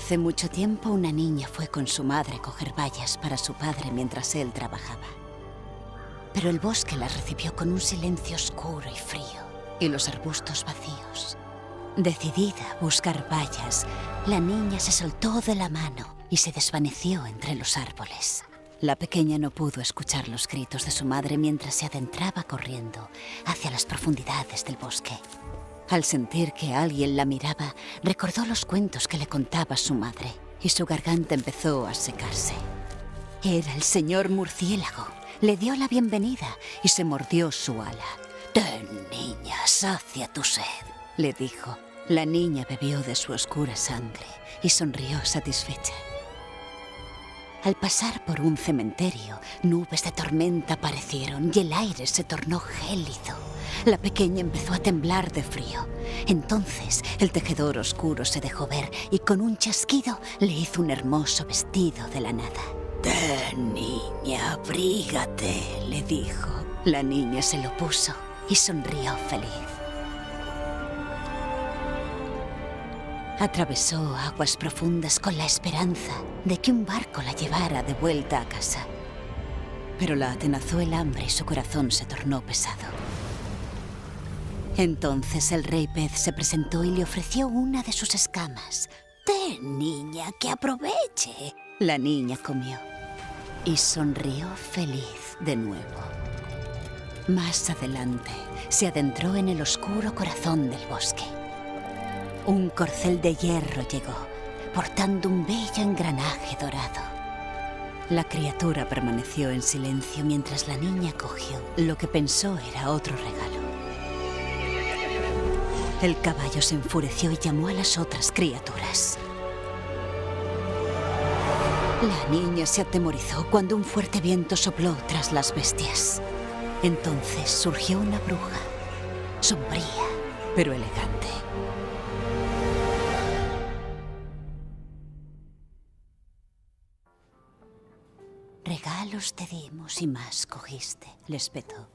Hace mucho tiempo una niña fue con su madre a coger bayas para su padre mientras él trabajaba. Pero el bosque la recibió con un silencio oscuro y frío, y los arbustos vacíos. Decidida a buscar bayas, la niña se soltó de la mano y se desvaneció entre los árboles. La pequeña no pudo escuchar los gritos de su madre mientras se adentraba corriendo hacia las profundidades del bosque. Al sentir que alguien la miraba, recordó los cuentos que le contaba su madre y su garganta empezó a secarse. Era el señor murciélago. Le dio la bienvenida y se mordió su ala. «Ten, niña, sacia tu sed», le dijo. La niña bebió de su oscura sangre y sonrió satisfecha. Al pasar por un cementerio, nubes de tormenta aparecieron y el aire se tornó gélido. La pequeña empezó a temblar de frío. Entonces, el tejedor oscuro se dejó ver y con un chasquido le hizo un hermoso vestido de la nada. «Ten, niña, abrígate», le dijo. La niña se lo puso y sonrió feliz. Atravesó aguas profundas con la esperanza de que un barco la llevara de vuelta a casa. Pero la atenazó el hambre y su corazón se tornó pesado. Entonces el rey pez se presentó y le ofreció una de sus escamas. «Ten, niña, que aproveche». La niña comió y sonrió feliz de nuevo. Más adelante, se adentró en el oscuro corazón del bosque. Un corcel de hierro llegó, portando un bello engranaje dorado. La criatura permaneció en silencio mientras la niña cogió lo que pensó era otro regalo. El caballo se enfureció y llamó a las otras criaturas. La niña se atemorizó cuando un fuerte viento sopló tras las bestias. Entonces surgió una bruja, sombría, pero elegante. «Regalos te dimos y más cogiste», le espetó.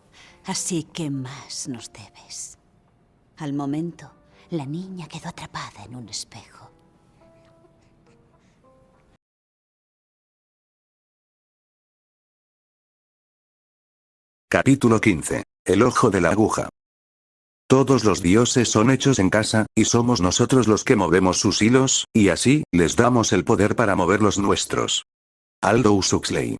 «Así que más nos debes». Al momento, la niña quedó atrapada en un espejo. Capítulo 15. El ojo de la aguja. Todos los dioses son hechos en casa, y somos nosotros los que movemos sus hilos, y así, les damos el poder para mover los nuestros. Aldous Huxley.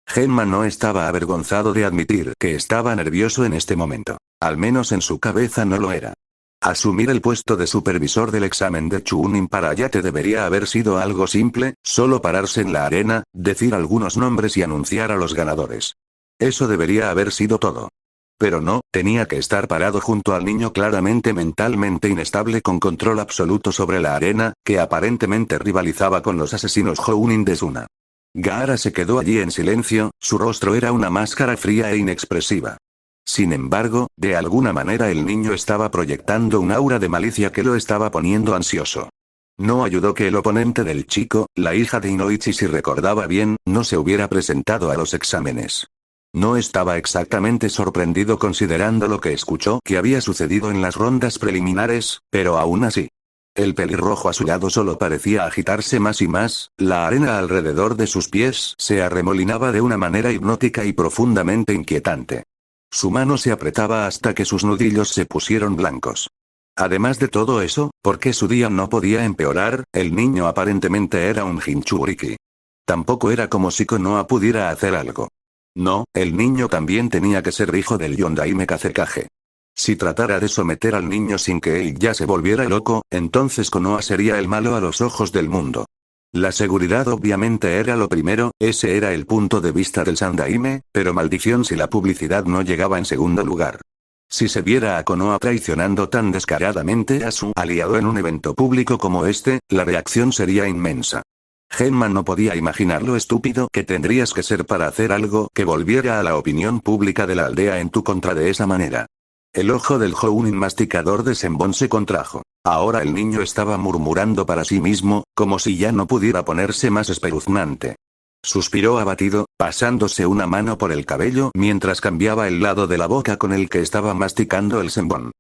Gemma no estaba avergonzado de admitir que estaba nervioso en este momento. Al menos en su cabeza no lo era. Asumir el puesto de supervisor del examen de Chunin para Ayate debería haber sido algo simple, solo pararse en la arena, decir algunos nombres y anunciar a los ganadores. Eso debería haber sido todo. Pero no, tenía que estar parado junto al niño claramente mentalmente inestable con control absoluto sobre la arena, que aparentemente rivalizaba con los asesinos Jounin de Suna. Gaara se quedó allí en silencio, su rostro era una máscara fría e inexpresiva. Sin embargo, de alguna manera el niño estaba proyectando un aura de malicia que lo estaba poniendo ansioso. No ayudó que el oponente del chico, la hija de Inoichi si recordaba bien, no se hubiera presentado a los exámenes. No estaba exactamente sorprendido considerando lo que escuchó que había sucedido en las rondas preliminares, pero aún así. El pelirrojo a su lado solo parecía agitarse más y más, la arena alrededor de sus pies se arremolinaba de una manera hipnótica y profundamente inquietante. Su mano se apretaba hasta que sus nudillos se pusieron blancos. Además de todo eso, porque su día no podía empeorar, el niño aparentemente era un Jinchuriki. Tampoco era como si Konoha pudiera hacer algo. No, el niño también tenía que ser hijo del Yondaime Kazekage. Si tratara de someter al niño sin que él ya se volviera loco, entonces Konoha sería el malo a los ojos del mundo. La seguridad obviamente era lo primero, ese era el punto de vista del Sandaime, pero maldición si la publicidad no llegaba en segundo lugar. Si se viera a Konoha traicionando tan descaradamente a su aliado en un evento público como este, la reacción sería inmensa. Gemma no podía imaginar lo estúpido que tendrías que ser para hacer algo que volviera a la opinión pública de la aldea en tu contra de esa manera. El ojo del Jounin masticador de Senbon se contrajo. Ahora el niño estaba murmurando para sí mismo, como si ya no pudiera ponerse más espeluznante. Suspiró abatido, pasándose una mano por el cabello mientras cambiaba el lado de la boca con el que estaba masticando el Senbon.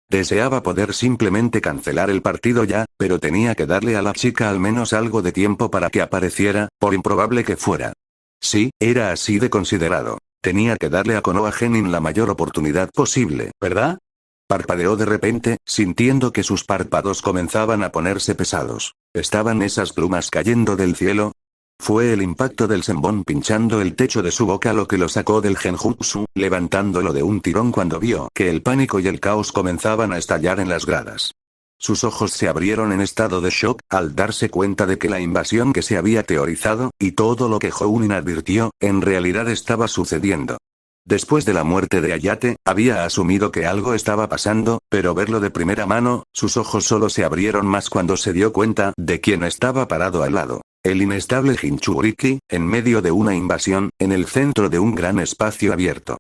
Deseaba poder simplemente cancelar el partido ya, pero tenía que darle a la chica al menos algo de tiempo para que apareciera, por improbable que fuera. Sí, era así de considerado. Tenía que darle a Konoha Genin la mayor oportunidad posible, ¿verdad? Parpadeó de repente, sintiendo que sus párpados comenzaban a ponerse pesados. ¿Estaban esas plumas cayendo del cielo? Fue el impacto del senbon pinchando el techo de su boca lo que lo sacó del genjutsu, levantándolo de un tirón cuando vio que el pánico y el caos comenzaban a estallar en las gradas. Sus ojos se abrieron en estado de shock, al darse cuenta de que la invasión que se había teorizado, y todo lo que Jounin advirtió, en realidad estaba sucediendo. Después de la muerte de Ayate, había asumido que algo estaba pasando, pero verlo de primera mano, sus ojos solo se abrieron más cuando se dio cuenta de quién estaba parado al lado. El inestable Jinchuriki, en medio de una invasión, en el centro de un gran espacio abierto.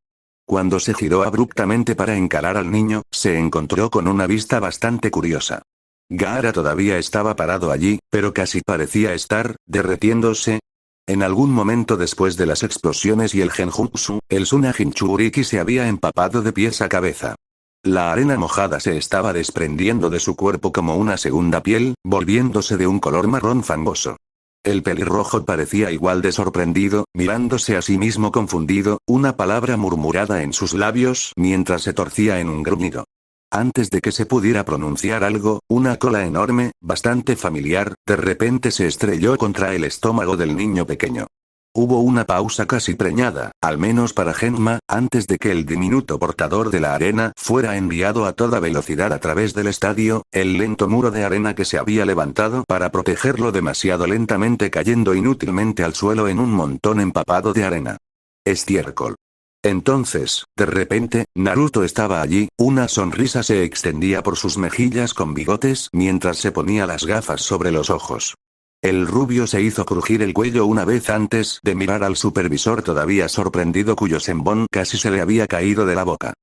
Cuando se giró abruptamente para encarar al niño, se encontró con una vista bastante curiosa. Gaara todavía estaba parado allí, pero casi parecía estar derretiéndose. En algún momento después de las explosiones y el genjutsu, el Suna Jinchuriki se había empapado de pies a cabeza. La arena mojada se estaba desprendiendo de su cuerpo como una segunda piel, volviéndose de un color marrón fangoso. El pelirrojo parecía igual de sorprendido, mirándose a sí mismo confundido, una palabra murmurada en sus labios mientras se torcía en un gruñido. Antes de que se pudiera pronunciar algo, una cola enorme, bastante familiar, de repente se estrelló contra el estómago del niño pequeño. Hubo una pausa casi preñada, al menos para Genma, antes de que el diminuto portador de la arena fuera enviado a toda velocidad a través del estadio, el lento muro de arena que se había levantado para protegerlo demasiado lentamente cayendo inútilmente al suelo en un montón empapado de arena. Estiércol. Entonces, de repente, Naruto estaba allí, una sonrisa se extendía por sus mejillas con bigotes mientras se ponía las gafas sobre los ojos. El rubio se hizo crujir el cuello una vez antes de mirar al supervisor todavía sorprendido cuyo senbón casi se le había caído de la boca.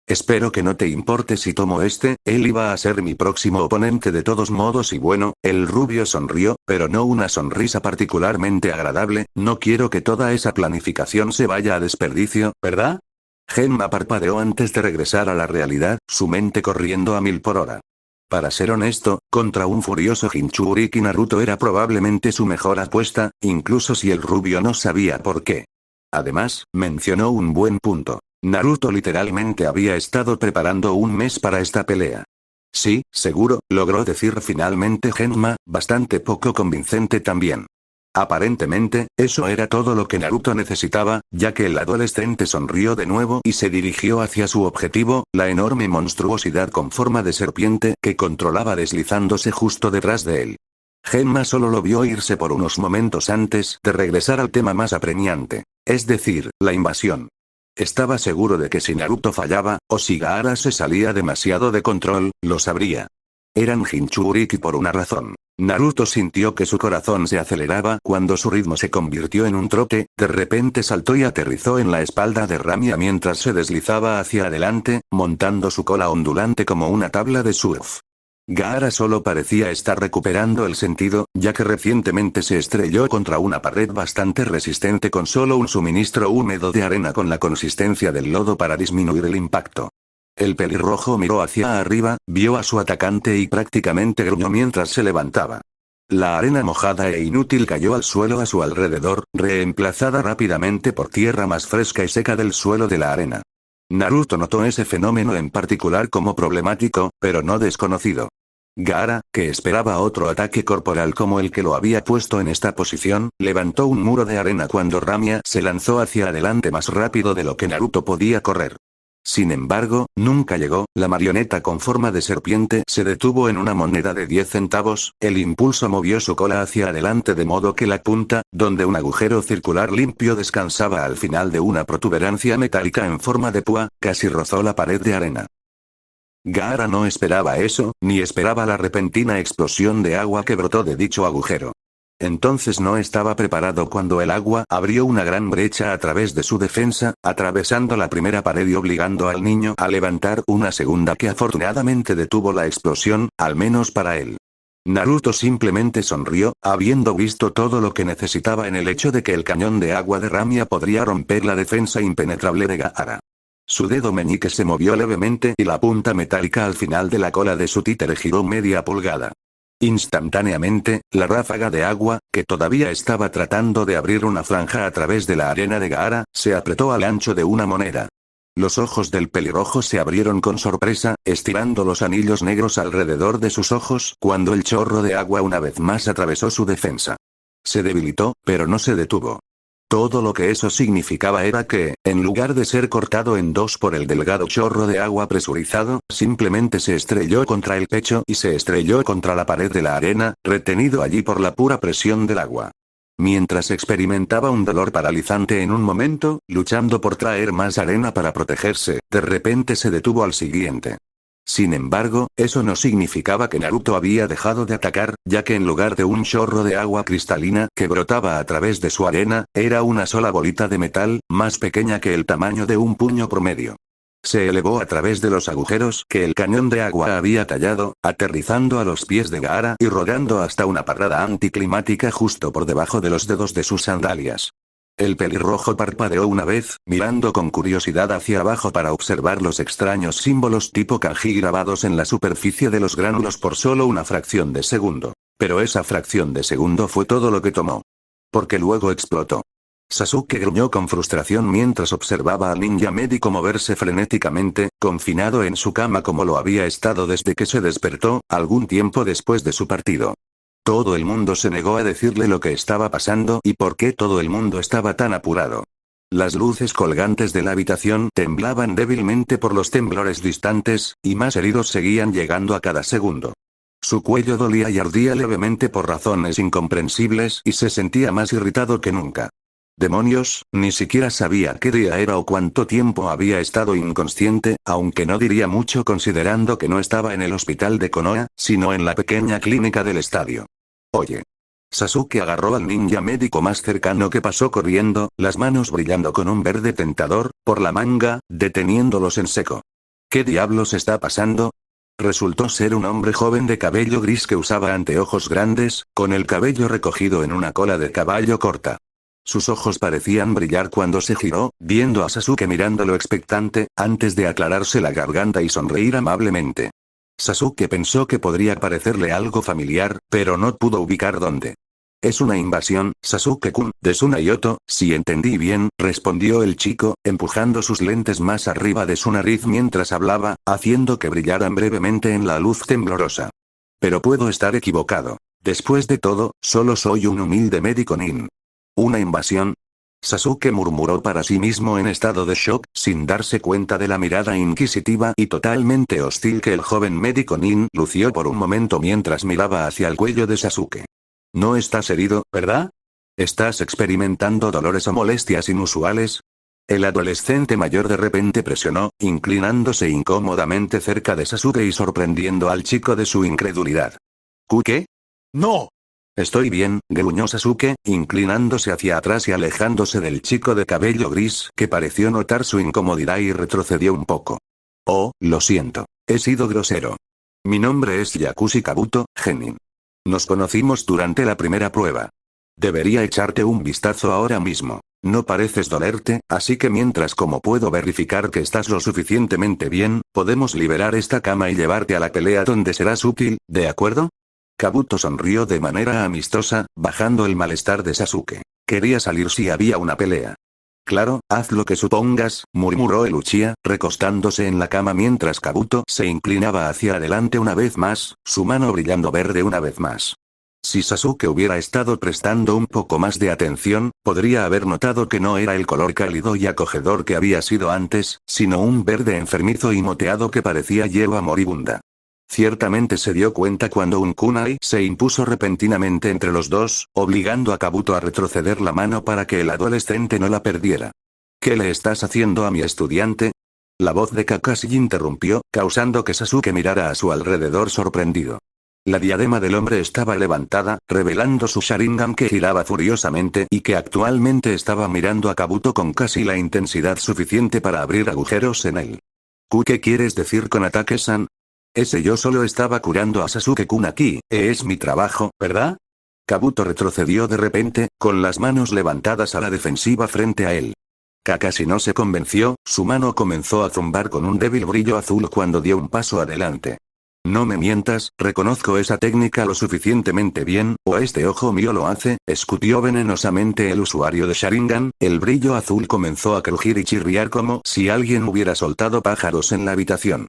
Espero que no te importe si tomo este, él iba a ser mi próximo oponente de todos modos y bueno, el rubio sonrió, pero no una sonrisa particularmente agradable, no quiero que toda esa planificación se vaya a desperdicio, ¿verdad? Genma parpadeó antes de regresar a la realidad, su mente corriendo a 1000 por hora. Para ser honesto, contra un furioso Jinchuriki Naruto era probablemente su mejor apuesta, incluso si el rubio no sabía por qué. Además, mencionó un buen punto. Naruto literalmente había estado preparando un mes para esta pelea. Sí, seguro, logró decir finalmente Genma, bastante poco convincente también. Aparentemente, eso era todo lo que Naruto necesitaba, ya que el adolescente sonrió de nuevo y se dirigió hacia su objetivo, la enorme monstruosidad con forma de serpiente que controlaba deslizándose justo detrás de él. Genma solo lo vio irse por unos momentos antes de regresar al tema más apremiante, es decir, la invasión. Estaba seguro de que si Naruto fallaba, o si Gaara se salía demasiado de control, lo sabría. Eran Jinchuriki por una razón. Naruto sintió que su corazón se aceleraba cuando su ritmo se convirtió en un trote, de repente saltó y aterrizó en la espalda de Ramia mientras se deslizaba hacia adelante, montando su cola ondulante como una tabla de surf. Gaara solo parecía estar recuperando el sentido, ya que recientemente se estrelló contra una pared bastante resistente con solo un suministro húmedo de arena con la consistencia del lodo para disminuir el impacto. El pelirrojo miró hacia arriba, vio a su atacante y prácticamente gruñó mientras se levantaba. La arena mojada e inútil cayó al suelo a su alrededor, reemplazada rápidamente por tierra más fresca y seca del suelo de la arena. Naruto notó ese fenómeno en particular como problemático, pero no desconocido. Gaara, que esperaba otro ataque corporal como el que lo había puesto en esta posición, levantó un muro de arena cuando Ramia se lanzó hacia adelante más rápido de lo que Naruto podía correr. Sin embargo, nunca llegó, la marioneta con forma de serpiente se detuvo en una moneda de 10 centavos, el impulso movió su cola hacia adelante de modo que la punta, donde un agujero circular limpio descansaba al final de una protuberancia metálica en forma de púa, casi rozó la pared de arena. Gaara no esperaba eso, ni esperaba la repentina explosión de agua que brotó de dicho agujero. Entonces no estaba preparado cuando el agua abrió una gran brecha a través de su defensa, atravesando la primera pared y obligando al niño a levantar una segunda que afortunadamente detuvo la explosión, al menos para él. Naruto simplemente sonrió, habiendo visto todo lo que necesitaba en el hecho de que el cañón de agua de Ramia podría romper la defensa impenetrable de Gaara. Su dedo meñique se movió levemente y la punta metálica al final de la cola de su títere giró media pulgada. Instantáneamente, la ráfaga de agua, que todavía estaba tratando de abrir una franja a través de la arena de Gaara, se apretó al ancho de una moneda. Los ojos del pelirrojo se abrieron con sorpresa, estirando los anillos negros alrededor de sus ojos cuando el chorro de agua una vez más atravesó su defensa. Se debilitó, pero no se detuvo. Todo lo que eso significaba era que, en lugar de ser cortado en dos por el delgado chorro de agua presurizado, simplemente se estrelló contra el pecho y se estrelló contra la pared de la arena, retenido allí por la pura presión del agua. Mientras experimentaba un dolor paralizante en un momento, luchando por traer más arena para protegerse, de repente se detuvo al siguiente. Sin embargo, eso no significaba que Naruto había dejado de atacar, ya que en lugar de un chorro de agua cristalina que brotaba a través de su arena, era una sola bolita de metal, más pequeña que el tamaño de un puño promedio. Se elevó a través de los agujeros que el cañón de agua había tallado, aterrizando a los pies de Gaara y rodando hasta una parada anticlimática justo por debajo de los dedos de sus sandalias. El pelirrojo parpadeó una vez, mirando con curiosidad hacia abajo para observar los extraños símbolos tipo kanji grabados en la superficie de los gránulos por solo una fracción de segundo. Pero esa fracción de segundo fue todo lo que tomó. Porque luego explotó. Sasuke gruñó con frustración mientras observaba al ninja médico moverse frenéticamente, confinado en su cama como lo había estado desde que se despertó, algún tiempo después de su partido. Todo el mundo se negó a decirle lo que estaba pasando y por qué todo el mundo estaba tan apurado. Las luces colgantes de la habitación temblaban débilmente por los temblores distantes, y más heridos seguían llegando a cada segundo. Su cuello dolía y ardía levemente por razones incomprensibles y se sentía más irritado que nunca. Demonios, ni siquiera sabía qué día era o cuánto tiempo había estado inconsciente, aunque no diría mucho considerando que no estaba en el hospital de Konoha, sino en la pequeña clínica del estadio. Oye. Sasuke agarró al ninja médico más cercano que pasó corriendo, las manos brillando con un verde tentador, por la manga, deteniéndolos en seco. ¿Qué diablos está pasando? Resultó ser un hombre joven de cabello gris que usaba anteojos grandes, con el cabello recogido en una cola de caballo corta. Sus ojos parecían brillar cuando se giró, viendo a Sasuke mirándolo expectante, antes de aclararse la garganta y sonreír amablemente. Sasuke pensó que podría parecerle algo familiar, pero no pudo ubicar dónde. «Es una invasión, Sasuke-kun, de Tsunayoto, si entendí bien», respondió el chico, empujando sus lentes más arriba de su nariz mientras hablaba, haciendo que brillaran brevemente en la luz temblorosa. «Pero puedo estar equivocado. Después de todo, solo soy un humilde médico nin». ¿Una invasión? Sasuke murmuró para sí mismo en estado de shock, sin darse cuenta de la mirada inquisitiva y totalmente hostil que el joven médico nin lució por un momento mientras miraba hacia el cuello de Sasuke. ¿No estás herido, verdad? ¿Estás experimentando dolores o molestias inusuales? El adolescente mayor de repente presionó, inclinándose incómodamente cerca de Sasuke y sorprendiendo al chico de su incredulidad. ¿Qué? ¡No! Estoy bien, gruñó Sasuke, inclinándose hacia atrás y alejándose del chico de cabello gris que pareció notar su incomodidad y retrocedió un poco. Oh, lo siento. He sido grosero. Mi nombre es Yakushi Kabuto, Genin. Nos conocimos durante la primera prueba. Debería echarte un vistazo ahora mismo. No pareces dolerte, así que mientras como puedo verificar que estás lo suficientemente bien, podemos liberar esta cama y llevarte a la pelea donde serás útil, ¿de acuerdo? Kabuto sonrió de manera amistosa, bajando el malestar de Sasuke. Quería salir si había una pelea. Claro, haz lo que supongas, murmuró el Uchiha, recostándose en la cama mientras Kabuto se inclinaba hacia adelante una vez más, su mano brillando verde una vez más. Si Sasuke hubiera estado prestando un poco más de atención, podría haber notado que no era el color cálido y acogedor que había sido antes, sino un verde enfermizo y moteado que parecía hierba moribunda. Ciertamente se dio cuenta cuando un kunai se impuso repentinamente entre los dos, obligando a Kabuto a retroceder la mano para que el adolescente no la perdiera. ¿Qué le estás haciendo a mi estudiante? La voz de Kakashi interrumpió, causando que Sasuke mirara a su alrededor sorprendido. La diadema del hombre estaba levantada, revelando su Sharingan que giraba furiosamente y que actualmente estaba mirando a Kabuto con casi la intensidad suficiente para abrir agujeros en él. ¿Qué quieres decir con ataque-san? Yo solo estaba curando a Sasuke-kun aquí, es mi trabajo, ¿verdad? Kabuto retrocedió de repente, con las manos levantadas a la defensiva frente a él. Kakashi no se convenció, su mano comenzó a zumbar con un débil brillo azul cuando dio un paso adelante. No me mientas, reconozco esa técnica lo suficientemente bien, o este ojo mío lo hace, escupió venenosamente el usuario de Sharingan, el brillo azul comenzó a crujir y chirriar como si alguien hubiera soltado pájaros en la habitación.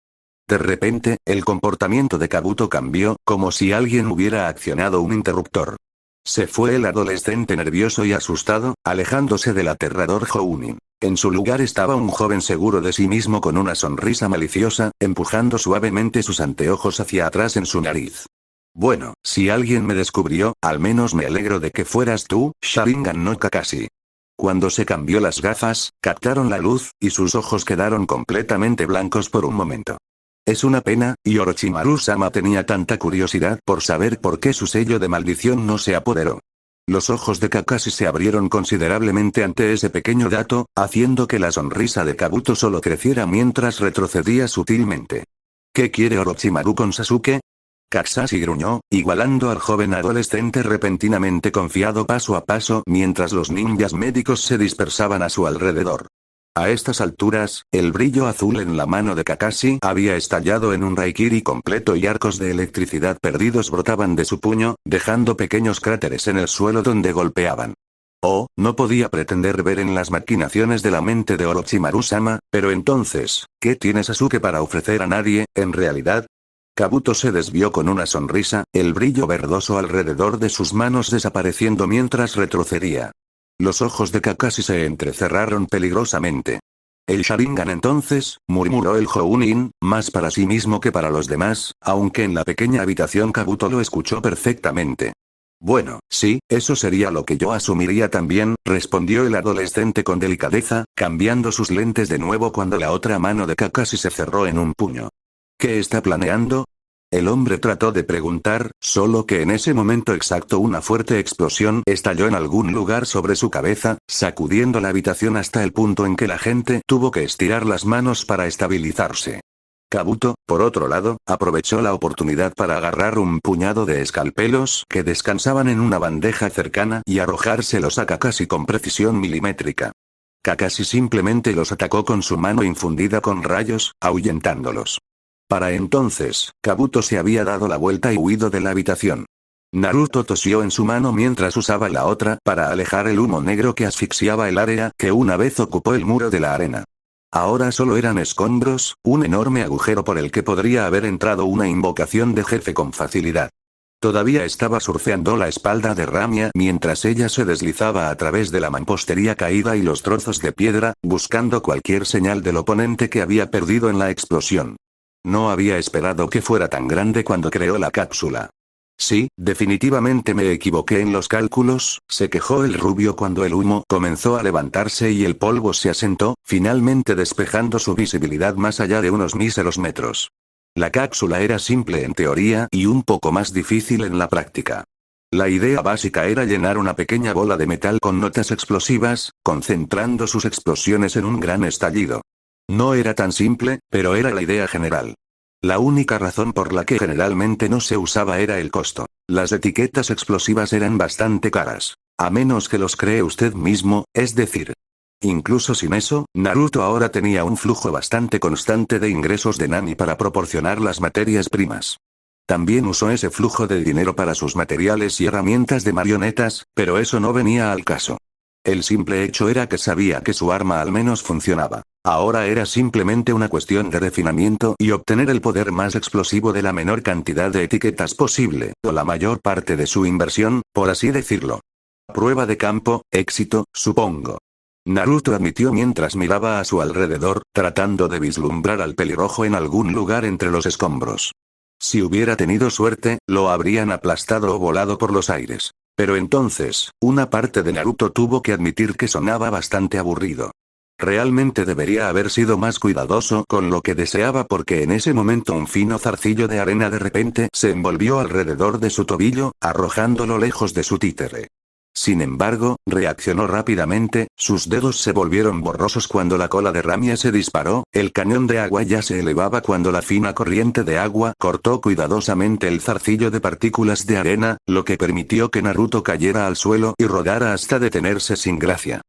De repente, el comportamiento de Kabuto cambió, como si alguien hubiera accionado un interruptor. Se fue el adolescente nervioso y asustado, alejándose del aterrador Jounin. En su lugar estaba un joven seguro de sí mismo con una sonrisa maliciosa, empujando suavemente sus anteojos hacia atrás en su nariz. Bueno, si alguien me descubrió, al menos me alegro de que fueras tú, Sharingan no Kakashi. Cuando se cambió las gafas, captaron la luz, y sus ojos quedaron completamente blancos por un momento. Es una pena, y Orochimaru-sama tenía tanta curiosidad por saber por qué su sello de maldición no se apoderó. Los ojos de Kakashi se abrieron considerablemente ante ese pequeño dato, haciendo que la sonrisa de Kabuto solo creciera mientras retrocedía sutilmente. ¿Qué quiere Orochimaru con Sasuke? Kakashi gruñó, igualando al joven adolescente repentinamente confiado paso a paso mientras los ninjas médicos se dispersaban a su alrededor. A estas alturas, el brillo azul en la mano de Kakashi había estallado en un raikiri completo y arcos de electricidad perdidos brotaban de su puño, dejando pequeños cráteres en el suelo donde golpeaban. Oh, no podía pretender ver en las maquinaciones de la mente de Orochimaru-sama, pero entonces, ¿qué tiene Sasuke para ofrecer a nadie, en realidad? Kabuto se desvió con una sonrisa, el brillo verdoso alrededor de sus manos desapareciendo mientras retrocedía. Los ojos de Kakashi se entrecerraron peligrosamente. El Sharingan entonces, murmuró el Jounin, más para sí mismo que para los demás, aunque en la pequeña habitación Kabuto lo escuchó perfectamente. Bueno, sí, eso sería lo que yo asumiría también, respondió el adolescente con delicadeza, cambiando sus lentes de nuevo cuando la otra mano de Kakashi se cerró en un puño. ¿Qué está planeando? El hombre trató de preguntar, solo que en ese momento exacto una fuerte explosión estalló en algún lugar sobre su cabeza, sacudiendo la habitación hasta el punto en que la gente tuvo que estirar las manos para estabilizarse. Kabuto, por otro lado, aprovechó la oportunidad para agarrar un puñado de escalpelos que descansaban en una bandeja cercana y arrojárselos a Kakashi con precisión milimétrica. Kakashi simplemente los atacó con su mano infundida con rayos, ahuyentándolos. Para entonces, Kabuto se había dado la vuelta y huido de la habitación. Naruto tosió en su mano mientras usaba la otra para alejar el humo negro que asfixiaba el área que una vez ocupó el muro de la arena. Ahora solo eran escombros, un enorme agujero por el que podría haber entrado una invocación de jefe con facilidad. Todavía estaba surfeando la espalda de Ramia mientras ella se deslizaba a través de la mampostería caída y los trozos de piedra, buscando cualquier señal del oponente que había perdido en la explosión. No había esperado que fuera tan grande cuando creó la cápsula. Sí, definitivamente me equivoqué en los cálculos, se quejó el rubio cuando el humo comenzó a levantarse y el polvo se asentó, finalmente despejando su visibilidad más allá de unos míseros metros. La cápsula era simple en teoría y un poco más difícil en la práctica. La idea básica era llenar una pequeña bola de metal con notas explosivas, concentrando sus explosiones en un gran estallido. No era tan simple, pero era la idea general. La única razón por la que generalmente no se usaba era el costo. Las etiquetas explosivas eran bastante caras. A menos que los cree usted mismo, es decir. Incluso sin eso, Naruto ahora tenía un flujo bastante constante de ingresos de Nami para proporcionar las materias primas. También usó ese flujo de dinero para sus materiales y herramientas de marionetas, pero eso no venía al caso. El simple hecho era que sabía que su arma al menos funcionaba. Ahora era simplemente una cuestión de refinamiento y obtener el poder más explosivo de la menor cantidad de etiquetas posible, o la mayor parte de su inversión, por así decirlo. Prueba de campo, éxito, supongo. Naruto admitió mientras miraba a su alrededor, tratando de vislumbrar al pelirrojo en algún lugar entre los escombros. Si hubiera tenido suerte, lo habrían aplastado o volado por los aires. Pero entonces, una parte de Naruto tuvo que admitir que sonaba bastante aburrido. Realmente debería haber sido más cuidadoso con lo que deseaba porque en ese momento un fino zarcillo de arena de repente se envolvió alrededor de su tobillo, arrojándolo lejos de su títere. Sin embargo, reaccionó rápidamente, sus dedos se volvieron borrosos cuando la cola de Ramia se disparó, el cañón de agua ya se elevaba cuando la fina corriente de agua cortó cuidadosamente el zarcillo de partículas de arena, lo que permitió que Naruto cayera al suelo y rodara hasta detenerse sin gracia.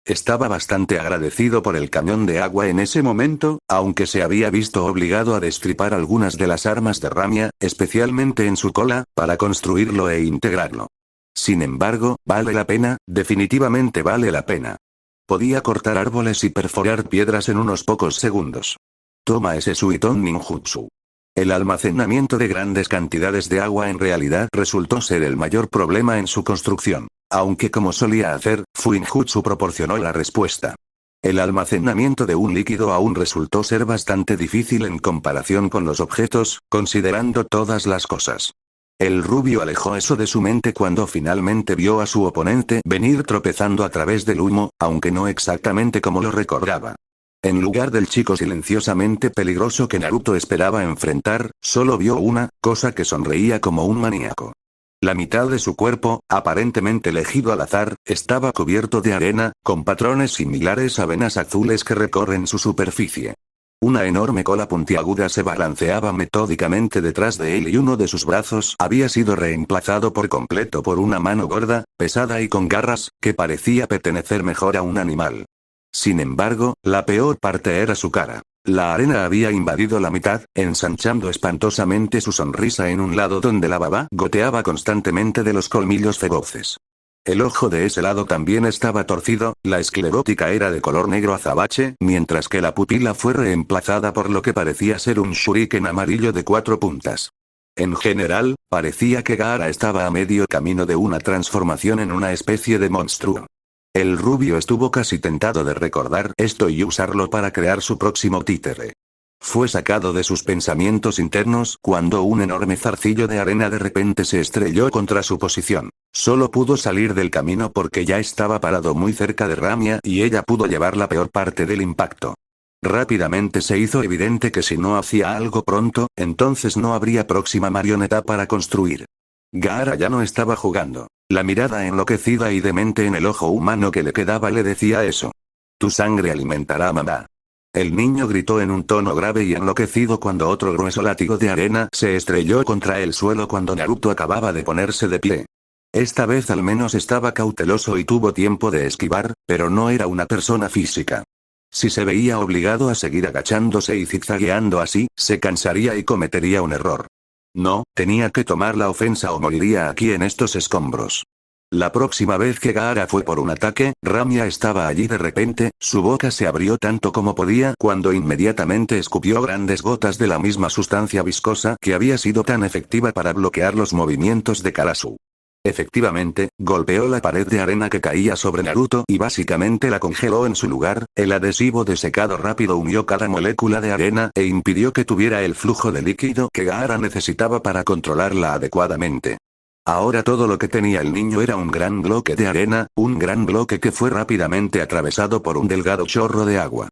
estaba bastante agradecido por el cañón de agua en ese momento, aunque se había visto obligado a destripar algunas de las armas de Ramia, especialmente en su cola, para construirlo e integrarlo. Sin embargo, vale la pena, definitivamente vale la pena. Podía cortar árboles y perforar piedras en unos pocos segundos. Toma ese Suiton Ninjutsu. El almacenamiento de grandes cantidades de agua en realidad resultó ser el mayor problema en su construcción. Aunque como solía hacer, Fuinjutsu proporcionó la respuesta. El almacenamiento de un líquido aún resultó ser bastante difícil en comparación con los objetos, considerando todas las cosas. El rubio alejó eso de su mente cuando finalmente vio a su oponente venir tropezando a través del humo, aunque no exactamente como lo recordaba. En lugar del chico silenciosamente peligroso que Naruto esperaba enfrentar, solo vio una cosa que sonreía como un maníaco. La mitad de su cuerpo, aparentemente elegido al azar, estaba cubierto de arena, con patrones similares a venas azules que recorren su superficie. Una enorme cola puntiaguda se balanceaba metódicamente detrás de él y uno de sus brazos había sido reemplazado por completo por una mano gorda, pesada y con garras, que parecía pertenecer mejor a un animal. Sin embargo, la peor parte era su cara. La arena había invadido la mitad, ensanchando espantosamente su sonrisa en un lado donde la baba goteaba constantemente de los colmillos feroces. El ojo de ese lado también estaba torcido, la esclerótica era de color negro azabache, mientras que la pupila fue reemplazada por lo que parecía ser un shuriken amarillo de 4 puntas. En general, parecía que Gaara estaba a medio camino de una transformación en una especie de monstruo. El rubio estuvo casi tentado de recordar esto y usarlo para crear su próximo títere. Fue sacado de sus pensamientos internos cuando un enorme zarcillo de arena de repente se estrelló contra su posición. Solo pudo salir del camino porque ya estaba parado muy cerca de Ramia y ella pudo llevar la peor parte del impacto. Rápidamente se hizo evidente que si no hacía algo pronto, entonces no habría próxima marioneta para construir. Gaara ya no estaba jugando. La mirada enloquecida y demente en el ojo humano que le quedaba le decía eso. Tu sangre alimentará a mamá. El niño gritó en un tono grave y enloquecido cuando otro grueso látigo de arena se estrelló contra el suelo cuando Naruto acababa de ponerse de pie. Esta vez al menos estaba cauteloso y tuvo tiempo de esquivar, pero no era una persona física. Si se veía obligado a seguir agachándose y zigzagueando así, se cansaría y cometería un error. No, tenía que tomar la ofensa o moriría aquí en estos escombros. La próxima vez que Gaara fue por un ataque, Ramia estaba allí de repente, su boca se abrió tanto como podía cuando inmediatamente escupió grandes gotas de la misma sustancia viscosa que había sido tan efectiva para bloquear los movimientos de Karasu. Efectivamente, golpeó la pared de arena que caía sobre Naruto y básicamente la congeló en su lugar, el adhesivo de secado rápido unió cada molécula de arena e impidió que tuviera el flujo de líquido que Gaara necesitaba para controlarla adecuadamente. Ahora todo lo que tenía el niño era un gran bloque de arena, un gran bloque que fue rápidamente atravesado por un delgado chorro de agua.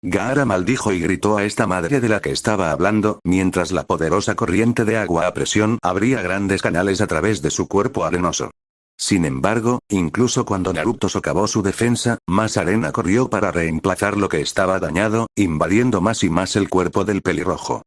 Gaara maldijo y gritó a esta madre de la que estaba hablando, mientras la poderosa corriente de agua a presión abría grandes canales a través de su cuerpo arenoso. Sin embargo, incluso cuando Naruto socavó su defensa, más arena corrió para reemplazar lo que estaba dañado, invadiendo más y más el cuerpo del pelirrojo.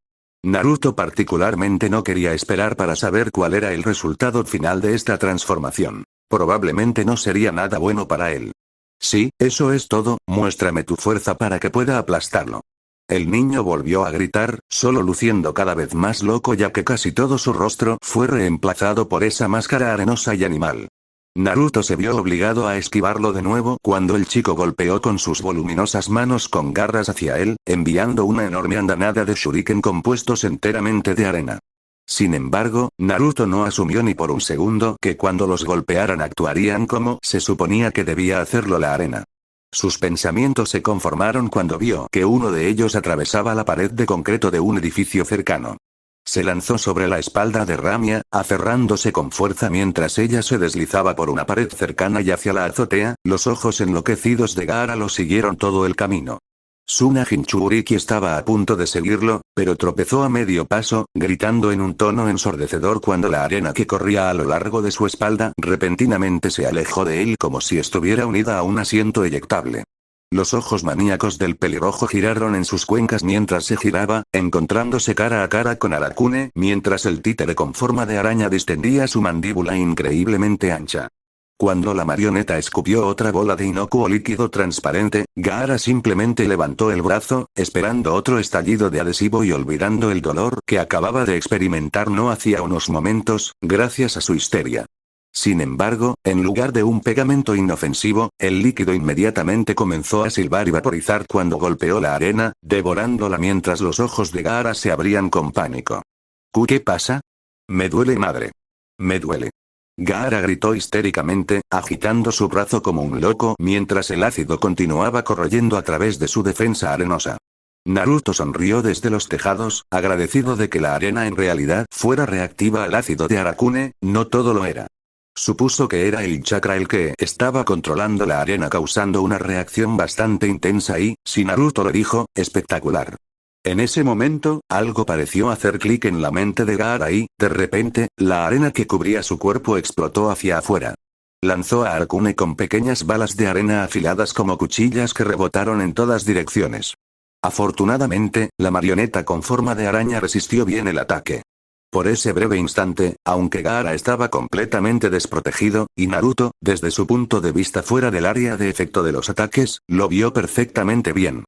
Naruto particularmente no quería esperar para saber cuál era el resultado final de esta transformación. Probablemente no sería nada bueno para él. Sí, eso es todo, muéstrame tu fuerza para que pueda aplastarlo. El niño volvió a gritar, solo luciendo cada vez más loco ya que casi todo su rostro fue reemplazado por esa máscara arenosa y animal. Naruto se vio obligado a esquivarlo de nuevo cuando el chico golpeó con sus voluminosas manos con garras hacia él, enviando una enorme andanada de shuriken compuestos enteramente de arena. Sin embargo, Naruto no asumió ni por un segundo que cuando los golpearan actuarían como se suponía que debía hacerlo la arena. Sus pensamientos se conformaron cuando vio que uno de ellos atravesaba la pared de concreto de un edificio cercano. Se lanzó sobre la espalda de Ramia, aferrándose con fuerza mientras ella se deslizaba por una pared cercana y hacia la azotea, los ojos enloquecidos de Gaara lo siguieron todo el camino. Suna Jinchuriki estaba a punto de seguirlo, pero tropezó a medio paso, gritando en un tono ensordecedor cuando la arena que corría a lo largo de su espalda repentinamente se alejó de él como si estuviera unida a un asiento eyectable. Los ojos maníacos del pelirrojo giraron en sus cuencas mientras se giraba, encontrándose cara a cara con Arakune mientras el títere con forma de araña distendía su mandíbula increíblemente ancha. Cuando la marioneta escupió otra bola de inocuo líquido transparente, Gaara simplemente levantó el brazo, esperando otro estallido de adhesivo y olvidando el dolor que acababa de experimentar no hacía unos momentos, gracias a su histeria. Sin embargo, en lugar de un pegamento inofensivo, el líquido inmediatamente comenzó a silbar y vaporizar cuando golpeó la arena, devorándola mientras los ojos de Gaara se abrían con pánico. ¿Qué pasa? Me duele, madre. Me duele. Gaara gritó histéricamente, agitando su brazo como un loco mientras el ácido continuaba corroyendo a través de su defensa arenosa. Naruto sonrió desde los tejados, agradecido de que la arena en realidad fuera reactiva al ácido de Arakune, no todo lo era. Supuso que era el chakra el que estaba controlando la arena causando una reacción bastante intensa y, si Naruto lo dijo, espectacular. En ese momento, algo pareció hacer clic en la mente de Gaara y, de repente, la arena que cubría su cuerpo explotó hacia afuera. Lanzó a Arakune con pequeñas balas de arena afiladas como cuchillas que rebotaron en todas direcciones. Afortunadamente, la marioneta con forma de araña resistió bien el ataque. Por ese breve instante, aunque Gaara estaba completamente desprotegido, y Naruto, desde su punto de vista fuera del área de efecto de los ataques, lo vio perfectamente bien.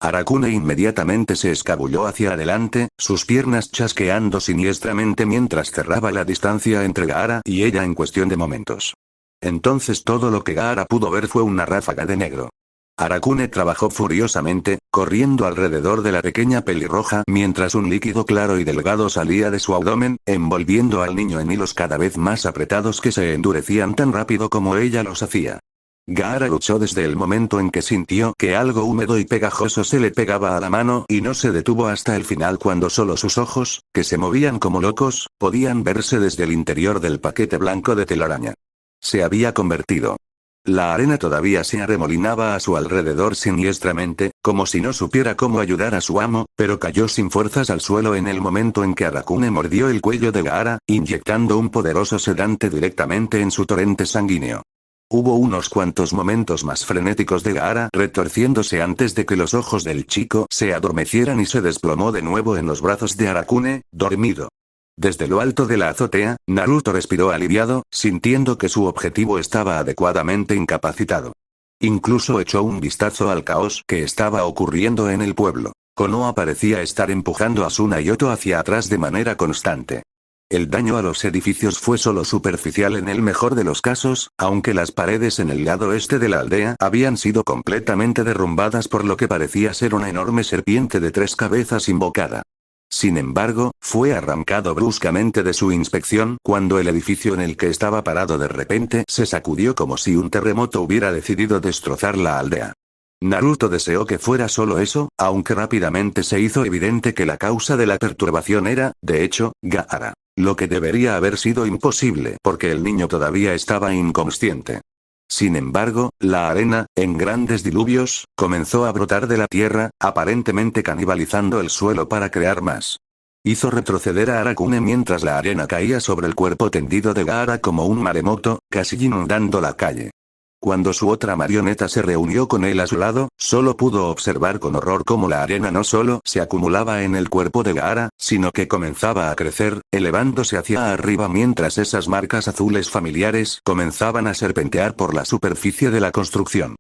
Arakune inmediatamente se escabulló hacia adelante, sus piernas chasqueando siniestramente mientras cerraba la distancia entre Gaara y ella en cuestión de momentos. Entonces todo lo que Gaara pudo ver fue una ráfaga de negro. Arakune trabajó furiosamente, corriendo alrededor de la pequeña pelirroja mientras un líquido claro y delgado salía de su abdomen, envolviendo al niño en hilos cada vez más apretados que se endurecían tan rápido como ella los hacía. Gaara luchó desde el momento en que sintió que algo húmedo y pegajoso se le pegaba a la mano y no se detuvo hasta el final cuando solo sus ojos, que se movían como locos, podían verse desde el interior del paquete blanco de telaraña. Se había convertido. La arena todavía se arremolinaba a su alrededor siniestramente, como si no supiera cómo ayudar a su amo, pero cayó sin fuerzas al suelo en el momento en que Arakune mordió el cuello de Gaara, inyectando un poderoso sedante directamente en su torrente sanguíneo. Hubo unos cuantos momentos más frenéticos de Gaara retorciéndose antes de que los ojos del chico se adormecieran y se desplomó de nuevo en los brazos de Arakune, dormido. Desde lo alto de la azotea, Naruto respiró aliviado, sintiendo que su objetivo estaba adecuadamente incapacitado. Incluso echó un vistazo al caos que estaba ocurriendo en el pueblo. Konoha parecía estar empujando a Suna y Oto hacia atrás de manera constante. El daño a los edificios fue solo superficial en el mejor de los casos, aunque las paredes en el lado este de la aldea habían sido completamente derrumbadas por lo que parecía ser una enorme serpiente de 3 cabezas invocada. Sin embargo, fue arrancado bruscamente de su inspección cuando el edificio en el que estaba parado de repente se sacudió como si un terremoto hubiera decidido destrozar la aldea. Naruto deseó que fuera solo eso, aunque rápidamente se hizo evidente que la causa de la perturbación era, de hecho, Gaara. Lo que debería haber sido imposible porque el niño todavía estaba inconsciente. Sin embargo, la arena, en grandes diluvios, comenzó a brotar de la tierra, aparentemente canibalizando el suelo para crear más. Hizo retroceder a Arakune mientras la arena caía sobre el cuerpo tendido de Gaara como un maremoto, casi inundando la calle. Cuando su otra marioneta se reunió con él a su lado, solo pudo observar con horror cómo la arena no solo se acumulaba en el cuerpo de Gaara, sino que comenzaba a crecer, elevándose hacia arriba mientras esas marcas azules familiares comenzaban a serpentear por la superficie de la construcción.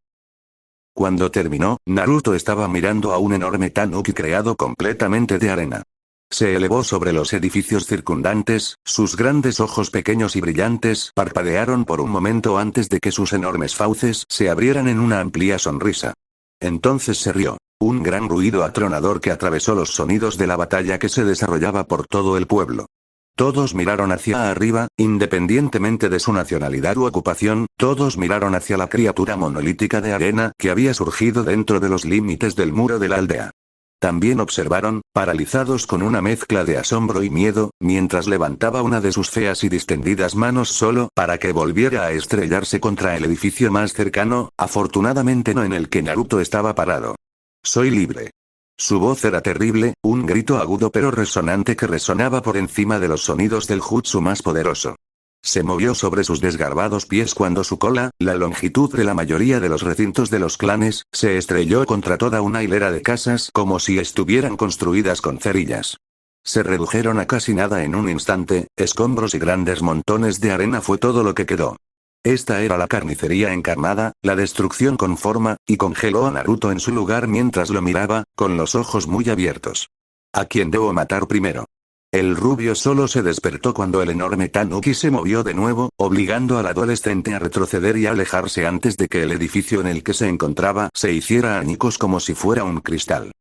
Cuando terminó, Naruto estaba mirando a un enorme tanuki creado completamente de arena. Se elevó sobre los edificios circundantes, sus grandes ojos pequeños y brillantes parpadearon por un momento antes de que sus enormes fauces se abrieran en una amplia sonrisa. Entonces se rió. Un gran ruido atronador que atravesó los sonidos de la batalla que se desarrollaba por todo el pueblo. Todos miraron hacia arriba, independientemente de su nacionalidad u ocupación, todos miraron hacia la criatura monolítica de arena que había surgido dentro de los límites del muro de la aldea. También observaron, paralizados con una mezcla de asombro y miedo, mientras levantaba una de sus feas y distendidas manos solo para que volviera a estrellarse contra el edificio más cercano, afortunadamente no en el que Naruto estaba parado. Soy libre. Su voz era terrible, un grito agudo pero resonante que resonaba por encima de los sonidos del jutsu más poderoso. Se movió sobre sus desgarbados pies cuando su cola, la longitud de la mayoría de los recintos de los clanes, se estrelló contra toda una hilera de casas como si estuvieran construidas con cerillas. Se redujeron a casi nada en un instante, escombros y grandes montones de arena fue todo lo que quedó. Esta era la carnicería encarnada, la destrucción con forma, y congeló a Naruto en su lugar mientras lo miraba, con los ojos muy abiertos. ¿A quién debo matar primero? El rubio solo se despertó cuando el enorme Tanuki se movió de nuevo, obligando al adolescente a retroceder y alejarse antes de que el edificio en el que se encontraba se hiciera añicos como si fuera un cristal.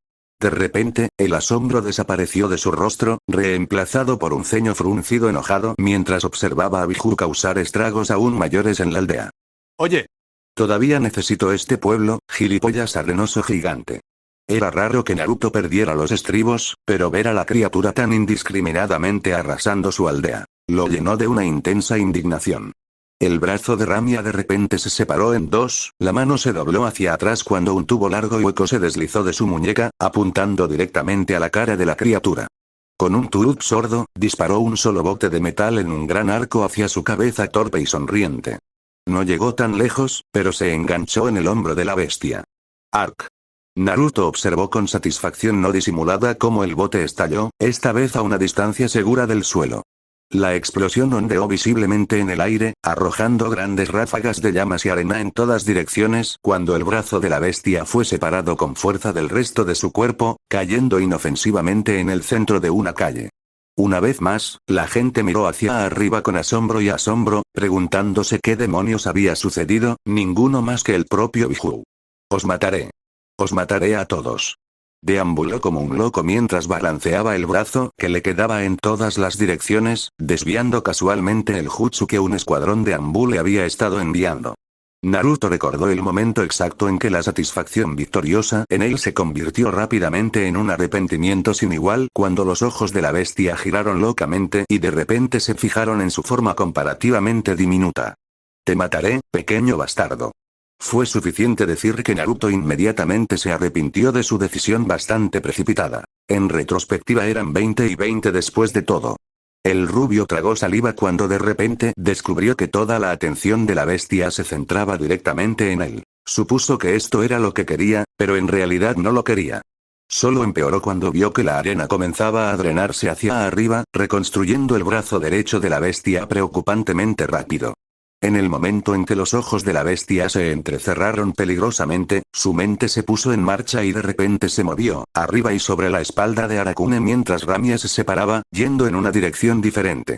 De repente, el asombro desapareció de su rostro, reemplazado por un ceño fruncido enojado mientras observaba a Biju causar estragos aún mayores en la aldea. Oye. Todavía necesito este pueblo, gilipollas arenoso gigante. Era raro que Naruto perdiera los estribos, pero ver a la criatura tan indiscriminadamente arrasando su aldea, lo llenó de una intensa indignación. El brazo de Ramia de repente se separó en dos, la mano se dobló hacia atrás cuando un tubo largo y hueco se deslizó de su muñeca, apuntando directamente a la cara de la criatura. Con un turup sordo, disparó un solo bote de metal en un gran arco hacia su cabeza torpe y sonriente. No llegó tan lejos, pero se enganchó en el hombro de la bestia. Arc. Naruto observó con satisfacción no disimulada cómo el bote estalló, esta vez a una distancia segura del suelo. La explosión ondeó visiblemente en el aire, arrojando grandes ráfagas de llamas y arena en todas direcciones cuando el brazo de la bestia fue separado con fuerza del resto de su cuerpo, cayendo inofensivamente en el centro de una calle. Una vez más, la gente miró hacia arriba con asombro y asombro, preguntándose qué demonios había sucedido, ninguno más que el propio Biju. Os mataré. Os mataré a todos. Deambuló como un loco mientras balanceaba el brazo que le quedaba en todas las direcciones, desviando casualmente el jutsu que un escuadrón de Anbu le había estado enviando. Naruto recordó el momento exacto en que la satisfacción victoriosa en él se convirtió rápidamente en un arrepentimiento sin igual cuando los ojos de la bestia giraron locamente y de repente se fijaron en su forma comparativamente diminuta. Te mataré, pequeño bastardo. Fue suficiente decir que Naruto inmediatamente se arrepintió de su decisión bastante precipitada. En retrospectiva eran 20 y 20 después de todo. El rubio tragó saliva cuando de repente descubrió que toda la atención de la bestia se centraba directamente en él. Supuso que esto era lo que quería, pero en realidad no lo quería. Solo empeoró cuando vio que la arena comenzaba a drenarse hacia arriba, reconstruyendo el brazo derecho de la bestia preocupantemente rápido. En el momento en que los ojos de la bestia se entrecerraron peligrosamente, su mente se puso en marcha y de repente se movió, arriba y sobre la espalda de Arakune mientras Ramia se separaba, yendo en una dirección diferente.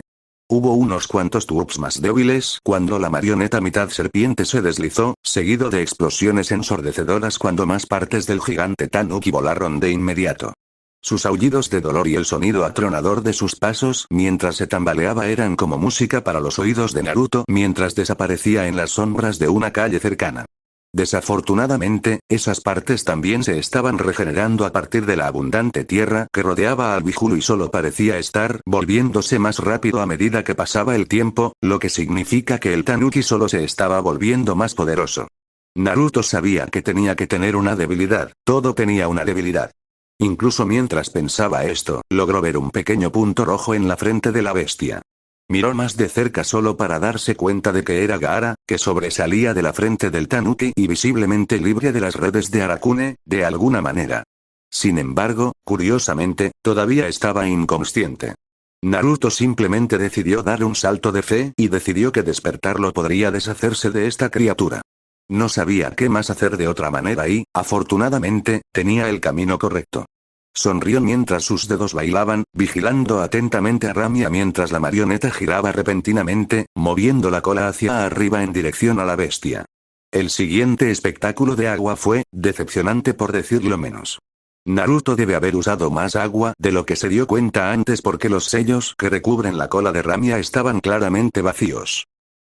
Hubo unos cuantos turups más débiles cuando la marioneta mitad serpiente se deslizó, seguido de explosiones ensordecedoras cuando más partes del gigante Tanuki volaron de inmediato. Sus aullidos de dolor y el sonido atronador de sus pasos mientras se tambaleaba eran como música para los oídos de Naruto mientras desaparecía en las sombras de una calle cercana. Desafortunadamente, esas partes también se estaban regenerando a partir de la abundante tierra que rodeaba al Biju y solo parecía estar volviéndose más rápido a medida que pasaba el tiempo, lo que significa que el Tanuki solo se estaba volviendo más poderoso. Naruto sabía que tenía que tener una debilidad, todo tenía una debilidad. Incluso mientras pensaba esto, logró ver un pequeño punto rojo en la frente de la bestia. Miró más de cerca solo para darse cuenta de que era Gaara, que sobresalía de la frente del Tanuki y visiblemente libre de las redes de Arakune, de alguna manera. Sin embargo, curiosamente, todavía estaba inconsciente. Naruto simplemente decidió dar un salto de fe y decidió que despertarlo podría deshacerse de esta criatura. No sabía qué más hacer de otra manera y, afortunadamente, tenía el camino correcto. Sonrió mientras sus dedos bailaban, vigilando atentamente a Ramia mientras la marioneta giraba repentinamente, moviendo la cola hacia arriba en dirección a la bestia. El siguiente espectáculo de agua fue, decepcionante por decirlo menos. Naruto debe haber usado más agua de lo que se dio cuenta antes porque los sellos que recubren la cola de Ramia estaban claramente vacíos.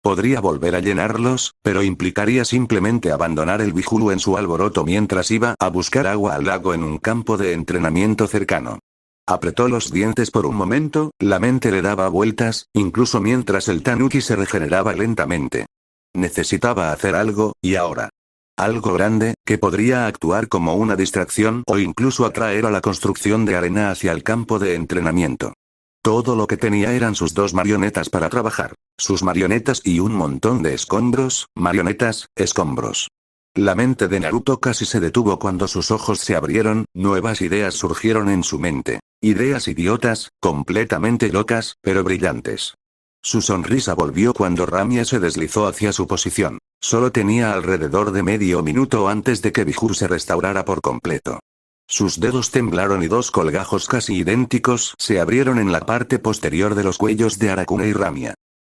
Podría volver a llenarlos, pero implicaría simplemente abandonar el Biju en su alboroto mientras iba a buscar agua al lago en un campo de entrenamiento cercano. Apretó los dientes por un momento, la mente le daba vueltas, incluso mientras el Tanuki se regeneraba lentamente. Necesitaba hacer algo, y ahora. Algo grande, que podría actuar como una distracción o incluso atraer a la construcción de arena hacia el campo de entrenamiento. Todo lo que tenía eran sus dos marionetas para trabajar. Sus marionetas y un montón de escombros, marionetas, escombros. La mente de Naruto casi se detuvo cuando sus ojos se abrieron, nuevas ideas surgieron en su mente. Ideas idiotas, completamente locas, pero brillantes. Su sonrisa volvió cuando Ramia se deslizó hacia su posición. Solo tenía alrededor de medio minuto antes de que Biju se restaurara por completo. Sus dedos temblaron y dos colgajos casi idénticos se abrieron en la parte posterior de los cuellos de Arakune y Ramia.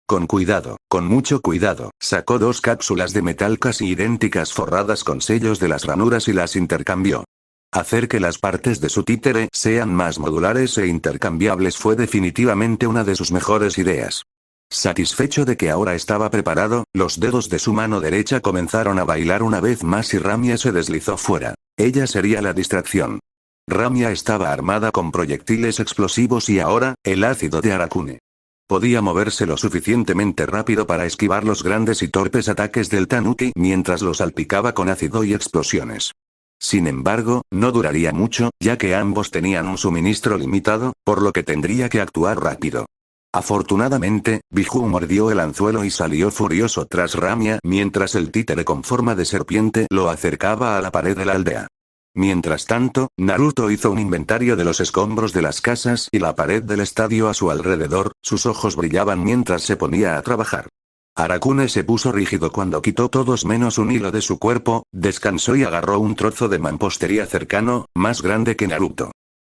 Con cuidado, con mucho cuidado, sacó dos cápsulas de metal casi idénticas forradas con sellos de las ranuras y las intercambió. Hacer que las partes de su títere sean más modulares e intercambiables fue definitivamente una de sus mejores ideas. Satisfecho de que ahora estaba preparado, los dedos de su mano derecha comenzaron a bailar una vez más y Ramia se deslizó fuera. Ella sería la distracción. Ramia estaba armada con proyectiles explosivos y ahora, el ácido de Arakune. Podía moverse lo suficientemente rápido para esquivar los grandes y torpes ataques del Tanuki mientras los salpicaba con ácido y explosiones. Sin embargo, no duraría mucho, ya que ambos tenían un suministro limitado, por lo que tendría que actuar rápido. Afortunadamente, Biju mordió el anzuelo y salió furioso tras Ramia mientras el títere con forma de serpiente lo acercaba a la pared de la aldea. Mientras tanto, Naruto hizo un inventario de los escombros de las casas y la pared del estadio a su alrededor, sus ojos brillaban mientras se ponía a trabajar. Arakune se puso rígido cuando quitó todos menos un hilo de su cuerpo, descansó y agarró un trozo de mampostería cercano, más grande que Naruto.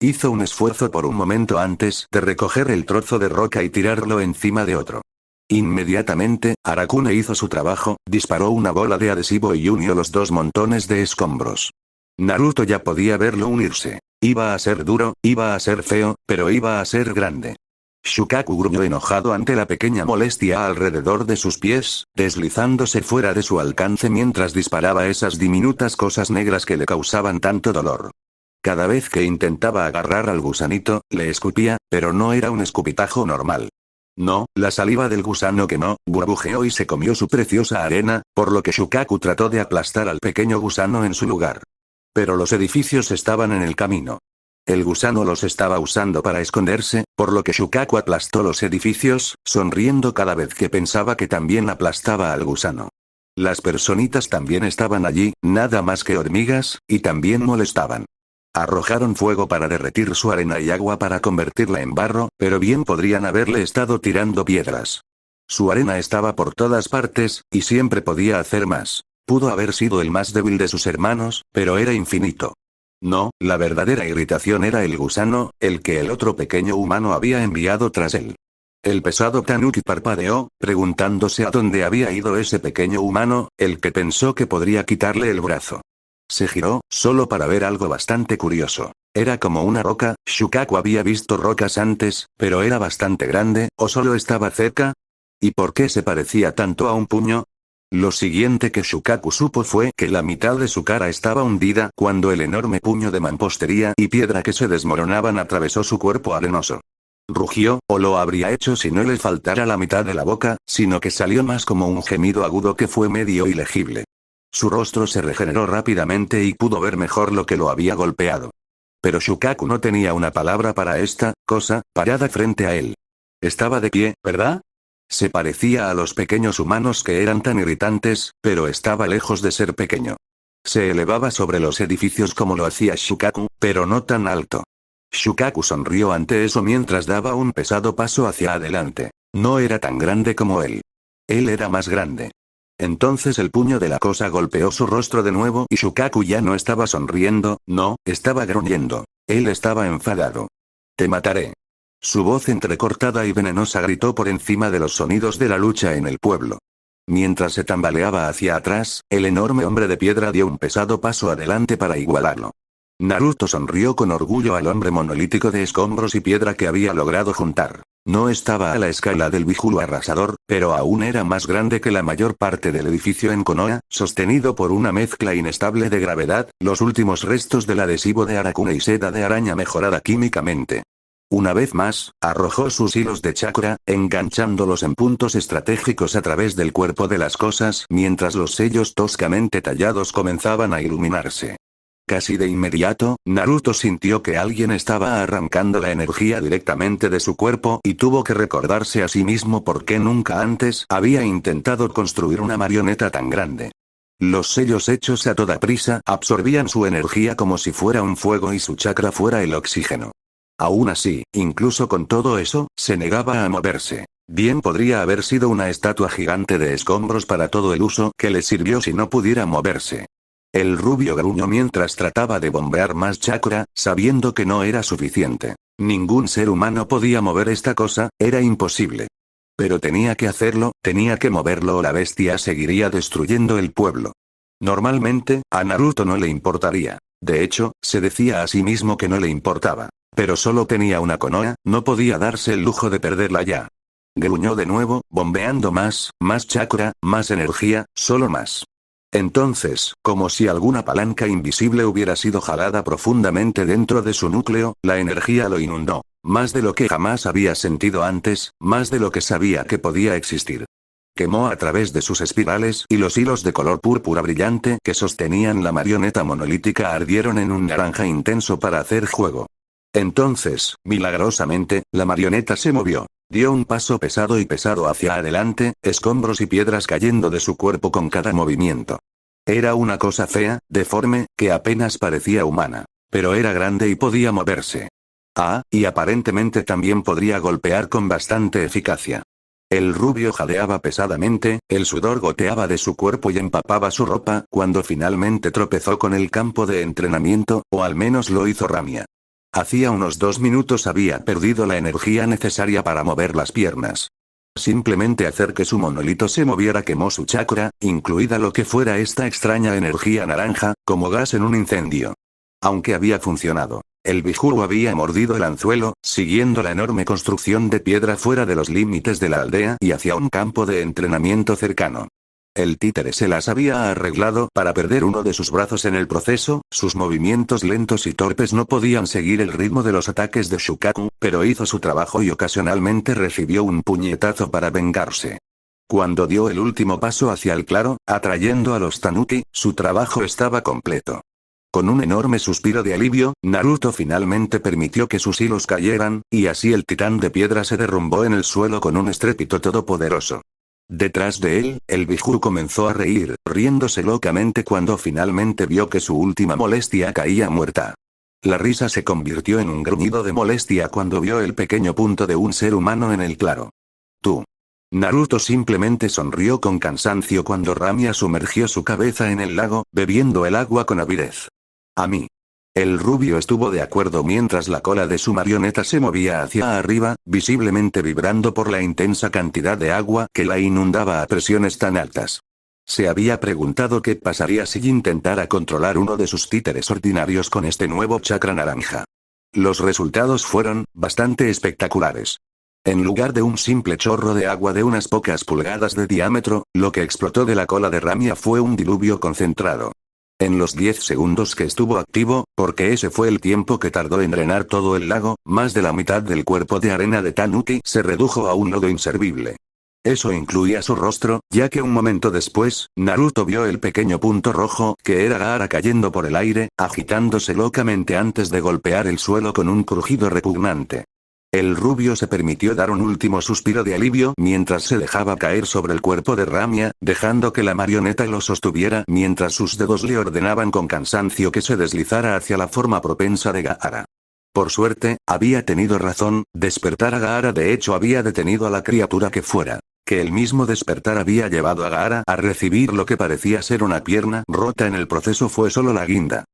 Hizo un esfuerzo por un momento antes de recoger el trozo de roca y tirarlo encima de otro. Inmediatamente, Arakune hizo su trabajo, disparó una bola de adhesivo y unió los dos montones de escombros. Naruto ya podía verlo unirse. Iba a ser duro, iba a ser feo, pero iba a ser grande. Shukaku gruñó enojado ante la pequeña molestia alrededor de sus pies, deslizándose fuera de su alcance mientras disparaba esas diminutas cosas negras que le causaban tanto dolor. Cada vez que intentaba agarrar al gusanito, le escupía, pero no era un escupitajo normal. No, la saliva del gusano quemó, burbujeó y se comió su preciosa arena, por lo que Shukaku trató de aplastar al pequeño gusano en su lugar. Pero los edificios estaban en el camino. El gusano los estaba usando para esconderse, por lo que Shukaku aplastó los edificios, sonriendo cada vez que pensaba que también aplastaba al gusano. Las personitas también estaban allí, nada más que hormigas, y también molestaban. Arrojaron fuego para derretir su arena y agua para convertirla en barro, pero bien podrían haberle estado tirando piedras. Su arena estaba por todas partes, y siempre podía hacer más. Pudo haber sido el más débil de sus hermanos, pero era infinito. No, la verdadera irritación era el gusano, el que el otro pequeño humano había enviado tras él. El pesado Tanuki parpadeó, preguntándose a dónde había ido ese pequeño humano, el que pensó que podría quitarle el brazo. Se giró, solo para ver algo bastante curioso. Era como una roca. Shukaku había visto rocas antes, pero era bastante grande, o solo estaba cerca. ¿Y por qué se parecía tanto a un puño? Lo siguiente que Shukaku supo fue que la mitad de su cara estaba hundida cuando el enorme puño de mampostería y piedra que se desmoronaban atravesó su cuerpo arenoso. Rugió, o lo habría hecho si no le faltara la mitad de la boca, sino que salió más como un gemido agudo que fue medio ilegible. Su rostro se regeneró rápidamente y pudo ver mejor lo que lo había golpeado. Pero Shukaku no tenía una palabra para esta cosa, parada frente a él. Estaba de pie, ¿verdad? Se parecía a los pequeños humanos que eran tan irritantes, pero estaba lejos de ser pequeño. Se elevaba sobre los edificios como lo hacía Shukaku, pero no tan alto. Shukaku sonrió ante eso mientras daba un pesado paso hacia adelante. No era tan grande como él. Él era más grande. Entonces el puño de la cosa golpeó su rostro de nuevo y Shukaku ya no estaba sonriendo, no, estaba gruñendo. Él estaba enfadado. «Te mataré». Su voz entrecortada y venenosa gritó por encima de los sonidos de la lucha en el pueblo. Mientras se tambaleaba hacia atrás, el enorme hombre de piedra dio un pesado paso adelante para igualarlo. Naruto sonrió con orgullo al hombre monolítico de escombros y piedra que había logrado juntar. No estaba a la escala del Bijuu arrasador, pero aún era más grande que la mayor parte del edificio en Konoha, sostenido por una mezcla inestable de gravedad, los últimos restos del adhesivo de Arakune y seda de araña mejorada químicamente. Una vez más, arrojó sus hilos de chakra, enganchándolos en puntos estratégicos a través del cuerpo de las cosas mientras los sellos toscamente tallados comenzaban a iluminarse. Casi de inmediato, Naruto sintió que alguien estaba arrancando la energía directamente de su cuerpo y tuvo que recordarse a sí mismo por qué nunca antes había intentado construir una marioneta tan grande. Los sellos hechos a toda prisa absorbían su energía como si fuera un fuego y su chakra fuera el oxígeno. Aún así, incluso con todo eso, se negaba a moverse. Bien podría haber sido una estatua gigante de escombros para todo el uso que le sirvió si no pudiera moverse. El rubio gruñó mientras trataba de bombear más chakra, sabiendo que no era suficiente. Ningún ser humano podía mover esta cosa, era imposible. Pero tenía que hacerlo, tenía que moverlo o la bestia seguiría destruyendo el pueblo. Normalmente, a Naruto no le importaría. De hecho, se decía a sí mismo que no le importaba. Pero solo tenía una Konoha, no podía darse el lujo de perderla ya. Gruñó de nuevo, bombeando más chakra, más energía, solo más. Entonces, como si alguna palanca invisible hubiera sido jalada profundamente dentro de su núcleo, la energía lo inundó. Más de lo que jamás había sentido antes, más de lo que sabía que podía existir. Quemó a través de sus espirales y los hilos de color púrpura brillante que sostenían la marioneta monolítica ardieron en un naranja intenso para hacer juego. Entonces, milagrosamente, la marioneta se movió. Dio un paso pesado hacia adelante, escombros y piedras cayendo de su cuerpo con cada movimiento. Era una cosa fea, deforme, que apenas parecía humana. Pero era grande y podía moverse. Y aparentemente también podría golpear con bastante eficacia. El rubio jadeaba pesadamente, el sudor goteaba de su cuerpo y empapaba su ropa cuando finalmente tropezó con el campo de entrenamiento, o al menos lo hizo Ramia. Hacía unos 2 minutos había perdido la energía necesaria para mover las piernas. Simplemente hacer que su monolito se moviera quemó su chakra, incluida lo que fuera esta extraña energía naranja, como gas en un incendio. Aunque había funcionado. El Bijuu había mordido el anzuelo, siguiendo la enorme construcción de piedra fuera de los límites de la aldea y hacia un campo de entrenamiento cercano. El títere se las había arreglado para perder uno de sus brazos en el proceso, sus movimientos lentos y torpes no podían seguir el ritmo de los ataques de Shukaku, pero hizo su trabajo y ocasionalmente recibió un puñetazo para vengarse. Cuando dio el último paso hacia el claro, atrayendo a los Tanuki, su trabajo estaba completo. Con un enorme suspiro de alivio, Naruto finalmente permitió que sus hilos cayeran, y así el titán de piedra se derrumbó en el suelo con un estrépito todopoderoso. Detrás de él, el Bijuu comenzó a reír, riéndose locamente cuando finalmente vio que su última molestia caía muerta. La risa se convirtió en un gruñido de molestia cuando vio el pequeño punto de un ser humano en el claro. Tú. Naruto simplemente sonrió con cansancio cuando Ramia sumergió su cabeza en el lago, bebiendo el agua con avidez. A mí. El rubio estuvo de acuerdo mientras la cola de su marioneta se movía hacia arriba, visiblemente vibrando por la intensa cantidad de agua que la inundaba a presiones tan altas. Se había preguntado qué pasaría si intentara controlar uno de sus títeres ordinarios con este nuevo chakra naranja. Los resultados fueron bastante espectaculares. En lugar de un simple chorro de agua de unas pocas pulgadas de diámetro, lo que explotó de la cola de Ramia fue un diluvio concentrado. En los 10 segundos que estuvo activo, porque ese fue el tiempo que tardó en drenar todo el lago, más de la mitad del cuerpo de arena de Tanuki se redujo a un lodo inservible. Eso incluía su rostro, ya que un momento después, Naruto vio el pequeño punto rojo, que era Gaara cayendo por el aire, agitándose locamente antes de golpear el suelo con un crujido repugnante. El rubio se permitió dar un último suspiro de alivio mientras se dejaba caer sobre el cuerpo de Ramia, dejando que la marioneta lo sostuviera mientras sus dedos le ordenaban con cansancio que se deslizara hacia la forma propensa de Gaara. Por suerte, había tenido razón, despertar a Gaara de hecho había detenido a la criatura que fuera. Que el mismo despertar había llevado a Gaara a recibir lo que parecía ser una pierna rota en el proceso fue solo la guinda.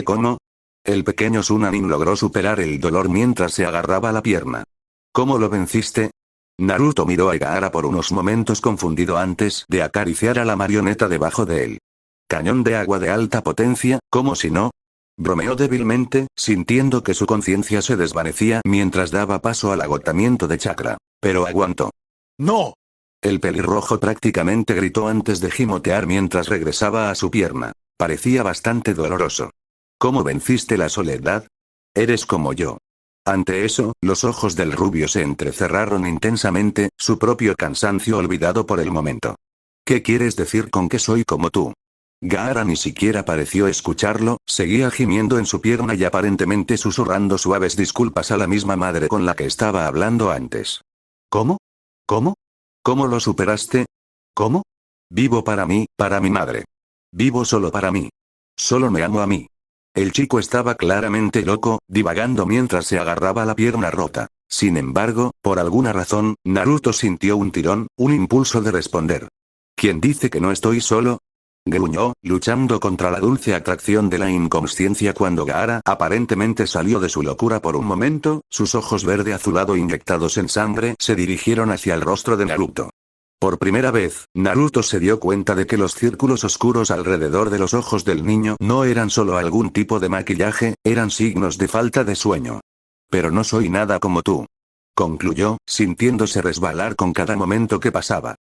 ¿Cómo? El pequeño Sunanin logró superar el dolor mientras se agarraba a la pierna. ¿Cómo lo venciste? Naruto miró a Gaara por unos momentos confundido antes de acariciar a la marioneta debajo de él. Cañón de agua de alta potencia, ¿cómo si no? Bromeó débilmente, sintiendo que su conciencia se desvanecía mientras daba paso al agotamiento de chakra. Pero aguantó. ¡No! El pelirrojo prácticamente gritó antes de gimotear mientras regresaba a su pierna. Parecía bastante doloroso. ¿Cómo venciste la soledad? Eres como yo. Ante eso, los ojos del rubio se entrecerraron intensamente, su propio cansancio olvidado por el momento. ¿Qué quieres decir con que soy como tú? Gaara ni siquiera pareció escucharlo, seguía gimiendo en su pierna y aparentemente susurrando suaves disculpas a la misma madre con la que estaba hablando antes. ¿Cómo? ¿Cómo? ¿Cómo lo superaste? ¿Cómo? Vivo para mí, para mi madre. Vivo solo para mí. Solo me amo a mí. El chico estaba claramente loco, divagando mientras se agarraba la pierna rota. Sin embargo, por alguna razón, Naruto sintió un tirón, un impulso de responder. ¿Quién dice que no estoy solo? Gruñó, luchando contra la dulce atracción de la inconsciencia cuando Gaara aparentemente salió de su locura por un momento, sus ojos verde azulado inyectados en sangre se dirigieron hacia el rostro de Naruto. Por primera vez, Naruto se dio cuenta de que los círculos oscuros alrededor de los ojos del niño no eran solo algún tipo de maquillaje, eran signos de falta de sueño. Pero no soy nada como tú. Concluyó, sintiéndose resbalar con cada momento que pasaba.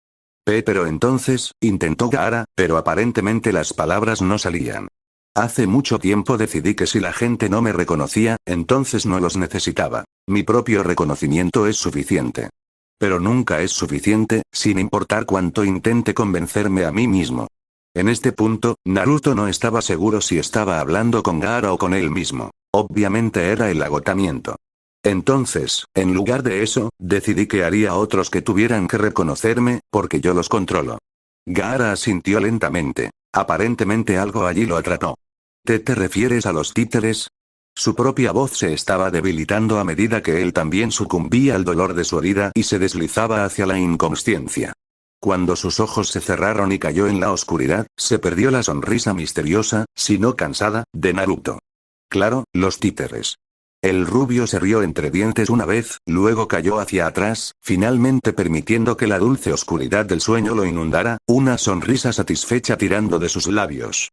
Pero entonces, intentó Gaara, pero aparentemente las palabras no salían. Hace mucho tiempo decidí que si la gente no me reconocía, entonces no los necesitaba. Mi propio reconocimiento es suficiente. Pero nunca es suficiente, sin importar cuánto intente convencerme a mí mismo. En este punto, Naruto no estaba seguro si estaba hablando con Gaara o con él mismo. Obviamente era el agotamiento. Entonces, en lugar de eso, decidí que haría a otros que tuvieran que reconocerme, porque yo los controlo. Gaara asintió lentamente. Aparentemente algo allí lo atrapó. ¿Te refieres a los títeres? Su propia voz se estaba debilitando a medida que él también sucumbía al dolor de su herida y se deslizaba hacia la inconsciencia. Cuando sus ojos se cerraron y cayó en la oscuridad, se perdió la sonrisa misteriosa, si no cansada, de Naruto. Claro, los títeres. El rubio se rió entre dientes una vez, luego cayó hacia atrás, finalmente permitiendo que la dulce oscuridad del sueño lo inundara, una sonrisa satisfecha tirando de sus labios.